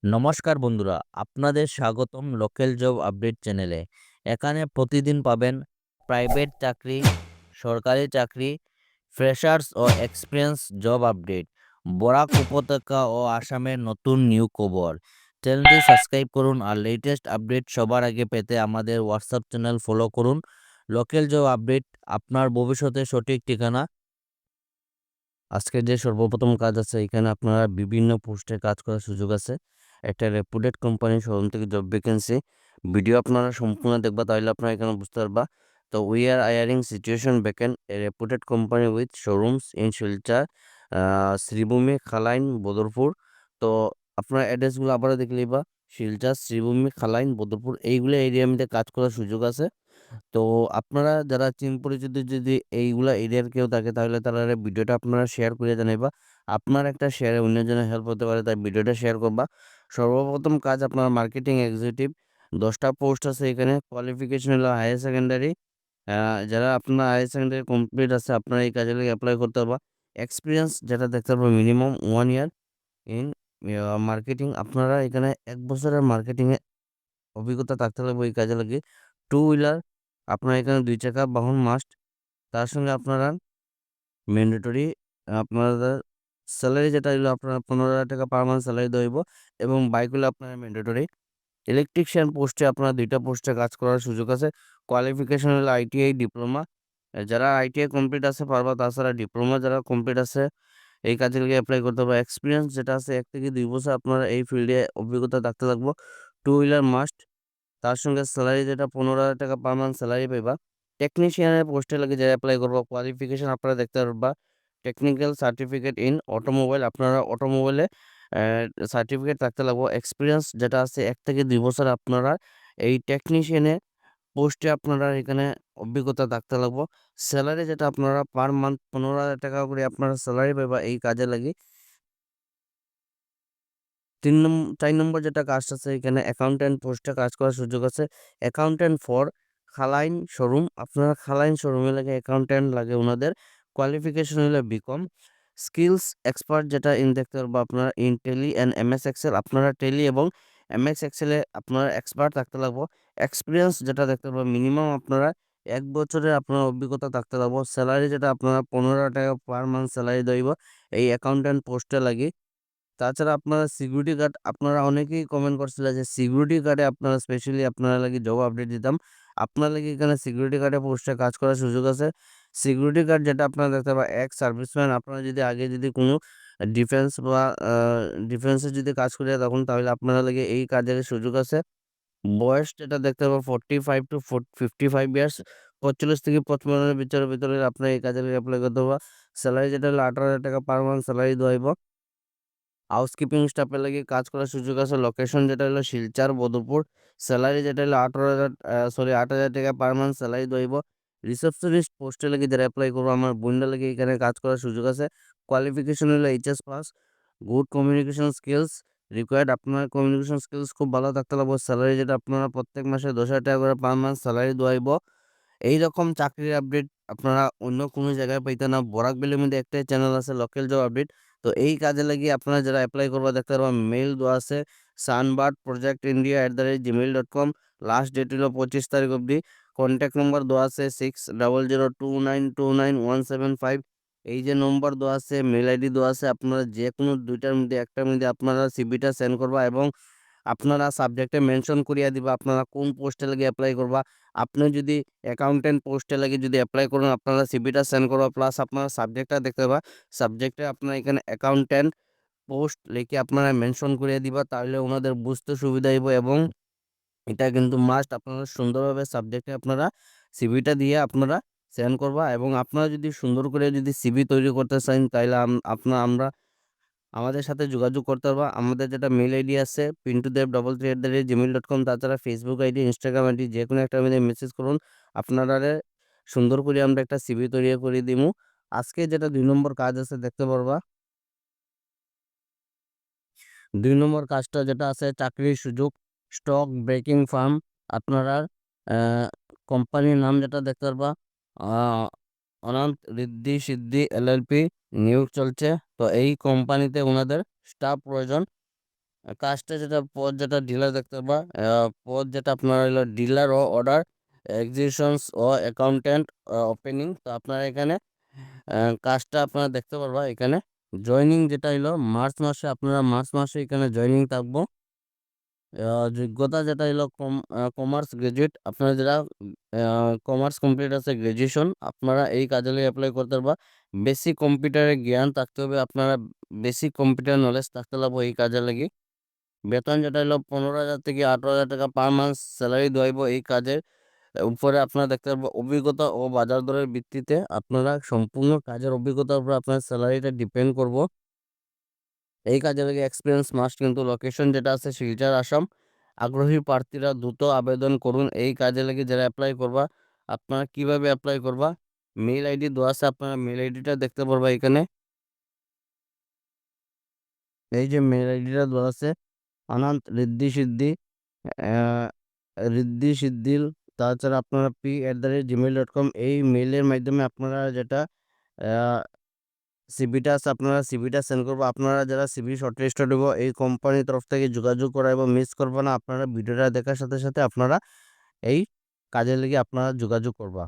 নমস্কার বন্ধুরা, আপনাদের স্বাগতম লোকাল জব আপডেট চ্যানেলে। এখানে প্রতিদিন পাবেন প্রাইভেট চাকরি, সরকারি চাকরি, ফ্রেশার্স ও এক্সপিরিয়েন্স জব আপডেট, বরাক উপত্যকা ও আসামের নতুন নিউ খবর। চ্যানেলটি সাবস্ক্রাইব করুন আর লেটেস্ট আপডেট সবার আগে পেতে আমাদের হোয়াটসঅ্যাপ চ্যানেল ফলো করুন। লোকাল জব আপডেট, আপনার ভবিষ্যতের সঠিক ঠিকানা। আজকে যে সর্বপ্রথম কাজ আছে, এখানে আপনারা বিভিন্ন পোস্টে কাজ করার সুযোগ আছে। একটা রেপুটেড কোম্পানির শোরুম থেকে জব ভ্যাকেন্সি। ভিডিও আপনারা সম্পূর্ণ দেখবা, তাহলে আপনারা এখানে বুঝতে পারবা। তো we are hiring situation vacant a reputed company with showrooms in Silchar, Sribhumi, Kalain, Badarpur. তো আপনার অ্যাড্রেসগুলো আবারও দেখলেই বা শিলচর, শ্রীভূমি, খালাইন, বদরপুর এইগুলো এরিয়ার মধ্যে কাজ করার সুযোগ আছে। তো আপনারা যারা চিন পরিচিত যদি এইগুলা এরিয়ার কেউ থাকে, তাহলে তারা ভিডিওটা আপনারা শেয়ার করে জানাইবা। আপনার একটা শেয়ারে অন্যজনের হেল্প হতে পারে, তাই ভিডিওটা শেয়ার করবা। সর্বপ্রথম কাজ আপনার মার্কেটিং এক্সিকিউটিভ। 10টা পোস্ট আছে এখানে। কোয়ালিফিকেশন হলো হায়ার সেকেন্ডারি। যারা আপনার হায়ার সেকেন্ডারি কমপ্লিট আছে, আপনারা এই কাজে অ্যাপ্লাই করতে পারবা। এক্সপিরিয়েন্স যেটা দেখতে পারবো মিনিমাম 1 ইয়ার ইন মার্কেটিং। আপনারা এখানে 1 বছরের মার্কেটিংয়ে অভিজ্ঞতা থাকতে লাগবে এই কাজে লাগে। টু হুইলার, আপনার এখানে 2 চাকা বাহন মাস্ট। তার সঙ্গে আপনারা ম্যান্ডেটরি আপনাদের স্যালারি যেটা হলো আপনার 15,000 টাকা পার মান্থ স্যালারি দেওয়া হইব, এবং বাইক হলো আপনার ম্যান্ডেটরি। ইলেকট্রিশিয়ান পোস্টে আপনার 2টা পোস্টে কাজ করার সুযোগ আছে। কোয়ালিফিকেশন হলো আইটিআই ডিপ্লোমা। যারা আইটিআই কমপ্লিট আছে পারবা, তাছাড়া ডিপ্লোমা যারা কমপ্লিট আছে এই কাজে লিগে অ্যাপ্লাই করতে হবে। এক্সপিরিয়েন্স যেটা আছে 1 থেকে 2 বছর আপনারা এই ফিল্ডে অভিজ্ঞতা থাকতে লাগবো। Two wheeler must. তার সঙ্গে স্যালারি যেটা 15,000 টাকা পার মান্থ স্যালারি পাইবা। টেকনিশিয়ানের পোস্টে লাগে যারা অ্যাপ্লাই করবো, কোয়ালিফিকেশন আপনারা দেখতে পারবা। টেকনিক্যাল সার্টিফিকেট ইন অটোমোবাইল, আপনারা অটোমোবাইলে সার্টিফিকেট থাকতে লাগবো। এক্সপিরিয়েন্স যেটা আছে 1 থেকে 2 বছর আপনারা এই টেকনিশিয়ানে পোস্টে আপনারা এখানে অভিজ্ঞতা থাকতে লাগবো। স্যালারি যেটা আপনারা পার মান্থ 15,000 টাকা করে আপনারা স্যালারি পাইবা এই কাজে লাগে। 4 নম্বর যেটা কাজটা আছে, এখানে অ্যাকাউন্ট্যান্ট পোস্টে কাজ করার সুযোগ আছে। অ্যাকাউন্ট্যান্ট ফর খালাইন শোরুম, আপনারা খালাইন শোরুমে লাগে অ্যাকাউন্ট্যান্ট লাগে ওনাদের। কোয়ালিফিকেশন হলো বিকম। স্কিলস এক্সপার্ট যেটা ইন দেখতে পারবো আপনারা in Tally and MS Excel, আপনারা টেলি এবং এমএস এক্সেলে আপনারা এক্সপার্ট থাকতে লাগবো। এক্সপিরিয়েন্স যেটা দেখতে পারবো মিনিমাম আপনারা 1 বছরের আপনার অভিজ্ঞতা থাকতে লাগবো। স্যালারি যেটা আপনারা 15,000 টাকা পার মান্থ স্যালারি দইব এই অ্যাকাউন্ট্যান্ট পোস্টে লাগে। তাছাড়া আপনারা সিকিউরিটি গার্ড, আপনারা অনেকেই কমেন্ট করছিলেন যে সিকিউরিটি গার্ডে আপনারা স্পেশালি আপনারা লাগি জব আপডেট দিতাম। আপনার লাগি এখানে সিকিউরিটি গার্ডে পোস্টে কাজ করার সুযোগ আছে। সিকিউরিটি গার্ড যেটা আপনারা দেখতে পাবেন এক্স সার্ভিসম্যান, আপনারা যদি আগে যদি কোনো ডিফেন্স বা ডিফেন্সে যদি কাজ করে তখন, তাহলে আপনারা লাগে এই কাজের সুযোগ আছে। বয়স যেটা দেখতে পাবেন 45 to 55 ইয়ার্স, 45 থেকে 55 ভিতরে ভিতরে আপনার এই কাজে অ্যাপ্লাই করতে হবে। স্যালারি যেটা হলো 18,000 টাকা পার মান্থ স্যালারি দেওয়া হইব। হাউসকিপিং স্টাফের লাগি কাজ করার সুযোগ আছে। লোকেশন যেটা হলো শিলচর, বদরপুর। স্যালারি যেটা হলো 8,000 টাকা পার মান্থ স্যালারি দইব। রিসেপশনিস্ট পোস্টে লাগি যারা অ্যাপ্লাই করবো, আমার বোনটা লাগি এখানে কাজ করার সুযোগ আছে। কোয়ালিফিকেশন হলো HS pass. Good communication skills required, আপনার কমিউনিকেশন স্কিলস খুব ভালো থাকতে লাগবে। স্যালারি যেটা আপনারা প্রত্যেক মাসে 10,000 টাকা করে পার মান্থ স্যালারি দোয়াইব। এইরকম চাকরির আপডেট আপনারা অন্য কোনো জায়গায় পাইতে না। বরাক ভ্যালির মধ্যে একটাই চ্যানেল আছে লোকাল জব আপডেট। তো এই কাজে লাগিয়ে আপনারা যারা অ্যাপ্লাই করবা দেখতে পারবা, মেইল দেওয়া আছে Sunbird project India @gmail.com। Last date হলো 25 তারিখ অবধি। কন্ট্যাক্ট নম্বর দেওয়া আছে 6002929175। এই যে নম্বর দেওয়া আছে, মেল আইডি দেওয়া আছে, আপনারা যে কোনো দুইটার মধ্যে একটার মধ্যে আপনারা সিভিটা সেন্ড করবা, এবং আপনারা সাবজেক্টে মেনশন করিয়া দিবা আপনারা কোন পোস্টে লাগে অ্যাপ্লাই করবা। আপনি যদি অ্যাকাউন্টেন্ট পোস্টে লাগে যদি অ্যাপ্লাই করুন, আপনারা সিভিটা সেন্ড করবা, প্লাস আপনারা সাবজেক্টটা দেখতে পাবা। সাবজেক্টে আপনারা এখানে অ্যাকাউন্টেন্ট পোস্ট লিখে আপনারা মেনশন করিয়ে দিবা, তাহলে ওনাদের বুঝতে সুবিধা হইব। এবং এটা কিন্তু মাস্ট, আপনারা সুন্দরভাবে সাবজেক্টে আপনারা সিভিটা দিয়ে আপনারা সেন্ড করবা। এবং আপনারা যদি সুন্দর করে যদি সিভি তৈরি করতে চান, তাহলে আমরা আমাদের সাথে যোগাযোগ করতে পারবা। আমাদের যেটা মেল আইডি আছে pintudev33@gmail.com। তাছাড়া ফেসবুক আইডি, ইনস্টাগ্রাম আইডি যে কোনো একটা মধ্যে মেসেজ করুন, আপনারা সুন্দর করে আমরা একটা সিভি তৈরি করে দিমু। আজকে যেটা 2 নম্বর কাজ আছে দেখতে পারবা। 2 নম্বর কাজটা যেটা আছে চাকরির সুযোগ, স্টক ব্রেকিং ফার্ম। আপনারা কোম্পানির নাম যেটা দেখতে পারবা অনন্ত ঋদ্ধি সিদ্ধি এলএলপি, নিয়োগ চলছে। তো এই কোম্পানিতে ওনাদের স্টাফ প্রয়োজন। কাজটা যেটা পদ যেটা ডিলার দেখতে পারবা, পদ যেটা আপনার হলো ডিলার ও অর্ডার এক্সিকিউশনস ও অ্যাকাউন্টেন্ট ওপেনিং। তো আপনারা এখানে কাজটা আপনারা দেখতে পারবা এখানে। জয়নিং যেটা হলো মার্চ মাসে, আপনারা মার্চ মাসে এখানে জয়নিং থাকবো। যোগ্যতা যেটা হলো কমার্স গ্রাজুয়েট, আপনারা যারা কমার্স কমপ্লিট আছে গ্রাজুয়েশন, আপনারা এই কাজে অ্যাপ্লাই করতে পারবা। বেসিক কম্পিউটারের জ্ঞান থাকতে হবে, আপনারা বেসিক কম্পিউটার নলেজ থাকতে লাগবে এই কাজে লাগি। বেতন যেটা হলো 15,000 থেকে 18,000 টাকা পার মান্থ স্যালারি দেওয়াইব এই কাজের উপরে। আপনারা দেখতে পারবো অভিজ্ঞতা ও বাজার দরের ভিত্তিতে আপনারা সম্পূর্ণ কাজের অভিজ্ঞতার উপর আপনার স্যালারিটা ডিপেন্ড করব। এই কাজে লাগে এক্সপিরিয়েন্স মাস্ট, কিন্তু লোকেশন যেটা আছে শিলচর আসাম। আগ্রহী প্রার্থীরা দ্রুত আবেদন করুন এই কাজে লাগে। যারা অ্যাপ্লাই করবা, আপনারা কিভাবে অ্যাপ্লাই করবা, মেল আইডি দেওয়া আছে, আপনারা মেল আইডিটা দেখতে পারবা এখানে। এই যে মেল আইডিটা দেওয়া আছে অনন্ত রিদ্ধি সিদ্ধি, আহ, রিদ্ধি সিদ্ধিল, তাছাড়া আপনারা p@gmail.com এই মেইলের মাধ্যমে আপনারা যেটা সিভিটা আছে আপনারা সিভিটা সেন্ড করবো। আপনারা যারা সিভি শর্টলিস্টেড হবো এই কোম্পানির তরফ থেকে যোগাযোগ করা এবং মিস করবো না। আপনারা ভিডিওটা দেখার সাথে সাথে আপনারা এই কাজের লেগে আপনারা যোগাযোগ করবা।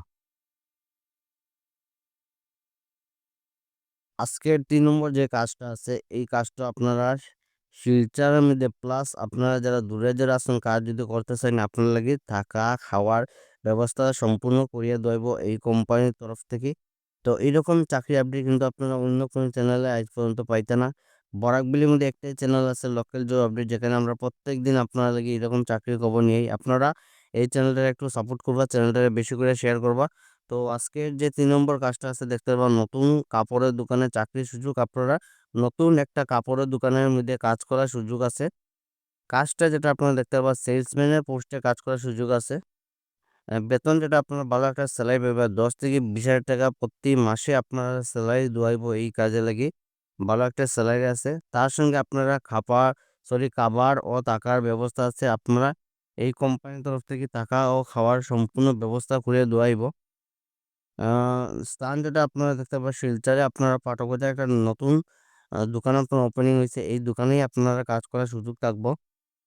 আজকের 3 নম্বর যে কাজটা আছে এই কাজটা আপনারা শিলচরের মধ্যে প্লাস আপনারা যারা দূরে যারা আছেন কাজ যদি করতে চান, আপনার লাগে থাকা খাওয়ার ব্যবস্থা সম্পূর্ণ করিয়ে দেব এই কোম্পানির তরফ থেকে। তো এইরকম চাকরি আপডেট কিন্তু আপনারা অন্য কোনো চ্যানেলে আজ পর্যন্ত পাইতে না। বরাকবিলির মধ্যে একটাই চ্যানেল আছে লোকাল জব আপডেট, যেখানে আমরা প্রত্যেক দিন আপনারা লাগে এরকম চাকরির খবর নিয়েই। আপনারা এই চ্যানেলটা একটু সাপোর্ট করবা, চ্যানেলটা বেশি করে শেয়ার করবা। তো আজকের যে 3 নম্বর কাজটা আছে দেখতে পারবা, নতুন কাপড়ের দোকানে চাকরির সুযোগ। আপনারা নতুন একটা কাপড়ের দোকানের মধ্যে কাজ করার সুযোগ আছে। কাজটা যেটা আপনারা দেখতে পারবা সেলসম্যানের পোস্টে কাজ করার সুযোগ আছে। বেতন যেটা আপনারা ভালো একটা স্যালারি পাবে, 10 থেকে 20 হাজার টাকা প্রতি মাসে আপনারা স্যালারি দেওয়াইব এই কাজে লাগি। ভালো একটা স্যালারি আছে, তার সঙ্গে আপনারা খাবার ও থাকার ব্যবস্থা আছে। আপনারা এই কোম্পানির তরফ থেকে থাকা ও খাওয়ার সম্পূর্ণ ব্যবস্থা করে দেওয়াইব। স্থান যেটা আপনারা দেখতে পাবেন শিলচরে, আপনারা পাটকোতে একটা নতুন দোকান আপনার ওপেনিং হয়েছে, এই দোকানেই আপনারা কাজ করার সুযোগ থাকবো।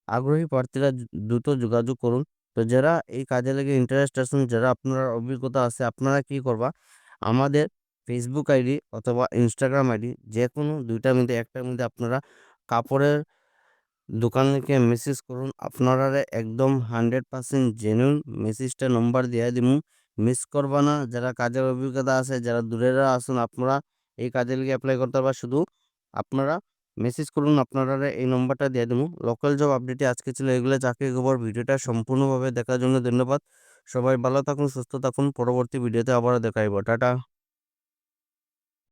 আগ্রহী প্রার্থীরা দ্রুত যোগাযোগ করুন। তো যারা এই কাজে লেগে ইন্টারেস্ট আছেন, যারা আপনার অভিজ্ঞতা আছে, আপনারা কি করবা, আমাদের ফেসবুক আইডি অথবা ইনস্টাগ্রাম আইডি যে কোনো দুইটার মধ্যে একটার মধ্যে আপনারা কাপড়ের দোকানকে মেসেজ করুন। আপনারা একদম 100% জেনুইন মেসেজটা নম্বর দিয়ে দিব, মিস করবা না। যারা কাজের অভিজ্ঞতা আছে, যারা দূরেরা আসুন, আপনারা এই কাজের লিগে অ্যাপ্লাই করতে পারবা। শুধু আপনারা মেসেজ করুন, আপনারা এই নম্বরটা দিয়ে দেবো। লোকাল জব আপডেটে আজকে ছিল এগুলো চাকরি খবর। ভিডিওটা সম্পূর্ণভাবে দেখার জন্য ধন্যবাদ। সবাই ভালো থাকুন, সুস্থ থাকুন। পরবর্তী ভিডিওতে আবার দেখাইব। টাটা।